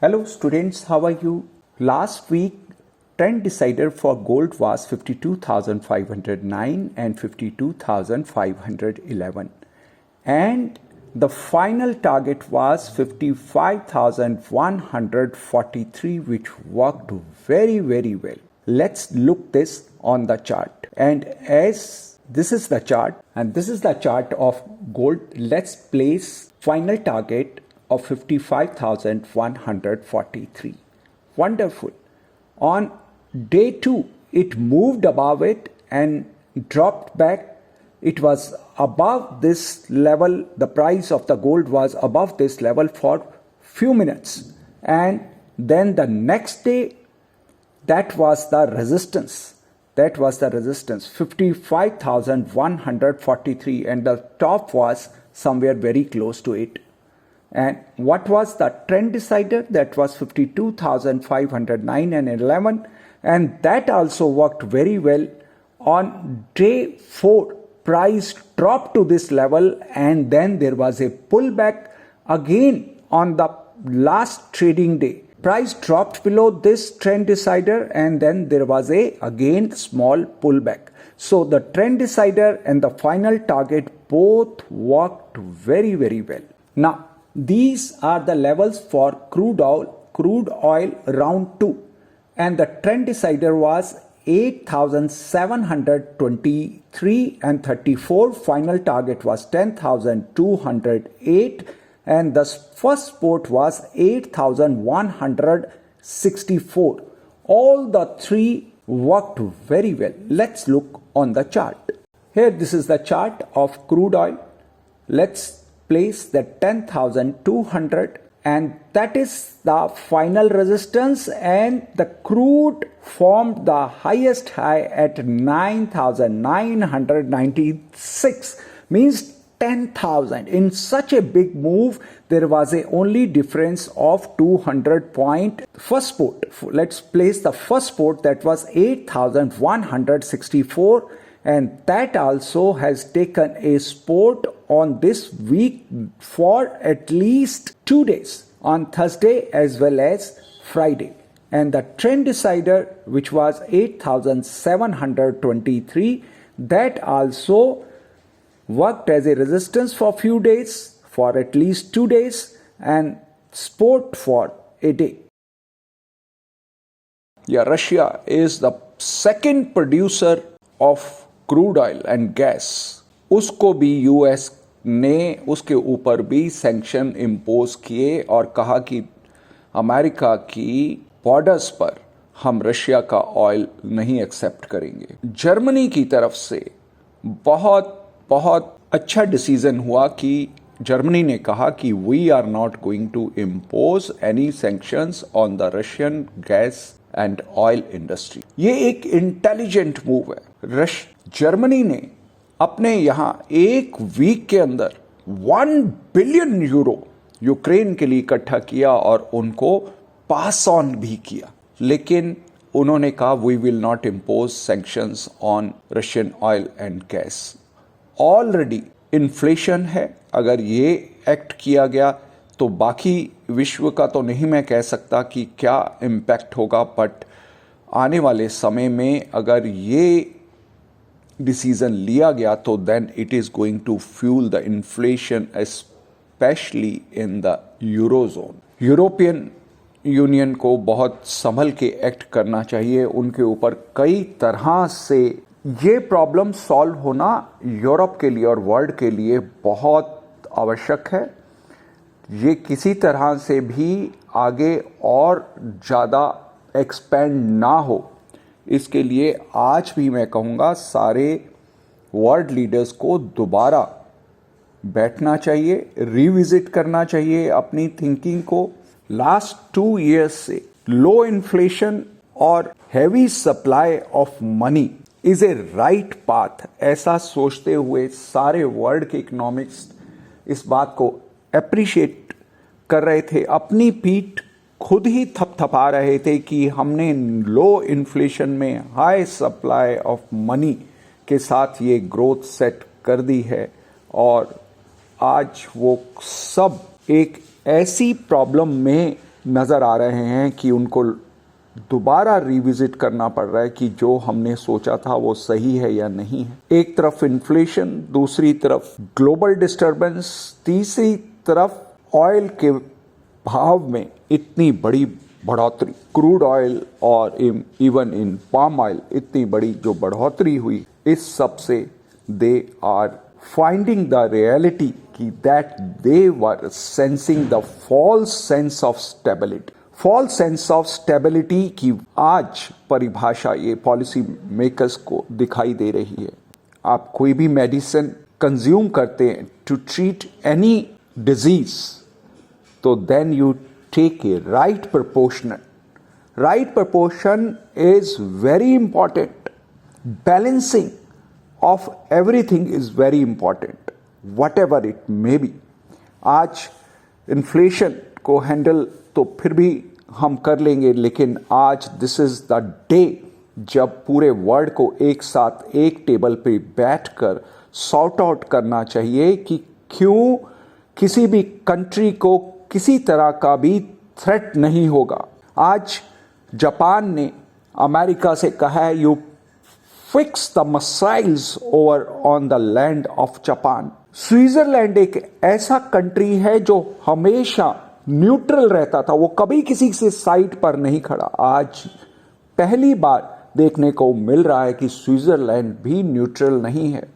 Hello students, how are you? Last week, trend decider for gold was 52,509 and 52,511. And the final target was 55,143, which worked very, very well. Let's look this on the chart. And as this is the chart and this is the chart of gold, let's place final target of 55,143. Wonderful. On day 2, it moved above it and dropped back. It was above this level. The price of the gold was above this level for few minutes. And then the next day, that was the resistance. 55,143, and the top was somewhere very close to it. And what was the trend decider? That was 52,509 and 11, and that also worked very well. On day 4, price dropped to this level, and then there was a pullback again on the last trading day. Price dropped below this trend decider, and then there was a again small pullback. So the trend decider and the final target both worked very, very well. Now, these are the levels for crude oil round 2, and the trend decider was 8,723 and 34. Final target was 10,208, and the first support was 8,164. All the three worked very well. Let's look on the chart. Here, this is the chart of crude oil. Let's place the 10,200, and that is the final resistance, and the crude formed the highest high at 9,996, means 10,000. In such a big move, there was a only difference of 200 point. First support, let's place the first support, that was 8,164, and that also has taken a support on this week for at least 2 days, on Thursday as well as Friday. And the trend decider, which was 8,723, that also worked as a resistance for few days, for at least 2 days, and support for a day. Yeah, Russia is the second producer of crude oil and gas. उसको भी US ने उसके ऊपर भी sanction impose किए और कहा कि अमेरिका की बॉर्डर्स पर हम रशिया का ऑयल नहीं एक्सेप्ट करेंगे. जर्मनी की तरफ से बहुत अच्छा डिसीजन हुआ कि जर्मनी ने कहा कि we are not going to impose any sanctions on the Russian gas and oil industry. ये एक इंटेलिजेंट मूव है. जर्मनी ने अपने यहां एक वीक के अंदर 1 बिलियन यूरो यूक्रेन के लिए इकट्ठा किया और उनको पास ऑन भी किया. लेकिन उन्होंने कहा we will not impose sanctions on Russian oil and gas. Already inflation है. अगर ये एक्ट किया गया तो बाकी विश्व का तो नहीं मैं कह सकता कि क्या इम्पैक्ट होगा, बट आने वाले समय में अगर ये डिसीजन लिया गया तो then it is going to fuel the inflation, specially in the eurozone. European Union को बहुत संभल के एक्ट करना चाहिए. उनके ऊपर कई तरह से ये प्रॉब्लम सॉल्व होना यूरोप के लिए और वर्ल्ड के लिए बहुत आवश्यक है. ये किसी तरह से भी आगे और ज़्यादा एक्सपेंड ना हो, इसके लिए आज भी मैं कहूँगा सारे वर्ल्ड लीडर्स को दोबारा बैठना चाहिए, रिविजिट करना चाहिए अपनी थिंकिंग को. लास्ट 2 years से लो इन्फ्लेशन और heavy supply of money is a right path, ऐसा सोचते हुए सारे वर्ल्ड के इकोनॉमिक्स इस बात को अप्रिशिएट कर रहे थे. अपनी पीठ खुद ही थपथपा रहे थे कि हमने लो इन्फ्लेशन में हाई सप्लाई ऑफ मनी के साथ ये ग्रोथ सेट कर दी है. और आज वो सब एक ऐसी प्रॉब्लम में नज़र आ रहे हैं कि उनको दोबारा रिविजिट करना पड़ रहा है कि जो हमने सोचा था वो सही है या नहीं है। एक तरफ इन्फ्लेशन, दूसरी तरफ ग्लोबल डिस्टर्बेंस, तीसरी तरफ ऑयल के भाव में इतनी बड़ी बढ़ोतरी, क्रूड ऑयल और इवन इन पाम ऑयल इतनी बड़ी जो बढ़ोतरी हुई, इस सब से they are finding the reality कि that they were sensing the false sense of stability. False sense of stability की आज परिभाषा ये पॉलिसी मेकर्स को दिखाई दे रही है। आप कोई भी मेडिसिन कंज्यूम करते हैं टू ट्रीट एनी डिजीज, तो then you take a right proportion. Right proportion is very important. Balancing of everything is very important, whatever it may be. आज इन्फ्लेशन को हैंडल तो फिर भी हम कर लेंगे, लेकिन आज दिस इज द डे जब पूरे वर्ल्ड को एक साथ एक टेबल पे बैठकर सॉर्ट आउट करना चाहिए कि क्यों किसी भी कंट्री को किसी तरह का भी थ्रेट नहीं होगा। आज जापान ने अमेरिका से कहा है, you fix the missiles over on the land of Japan. Switzerland एक ऐसा कंट्री है जो हमेशा न्यूट्रल रहता था, वो कभी किसी से साइड पर नहीं खड़ा। आज पहली बार देखने को मिल रहा है कि स्विट्जरलैंड भी न्यूट्रल नहीं है।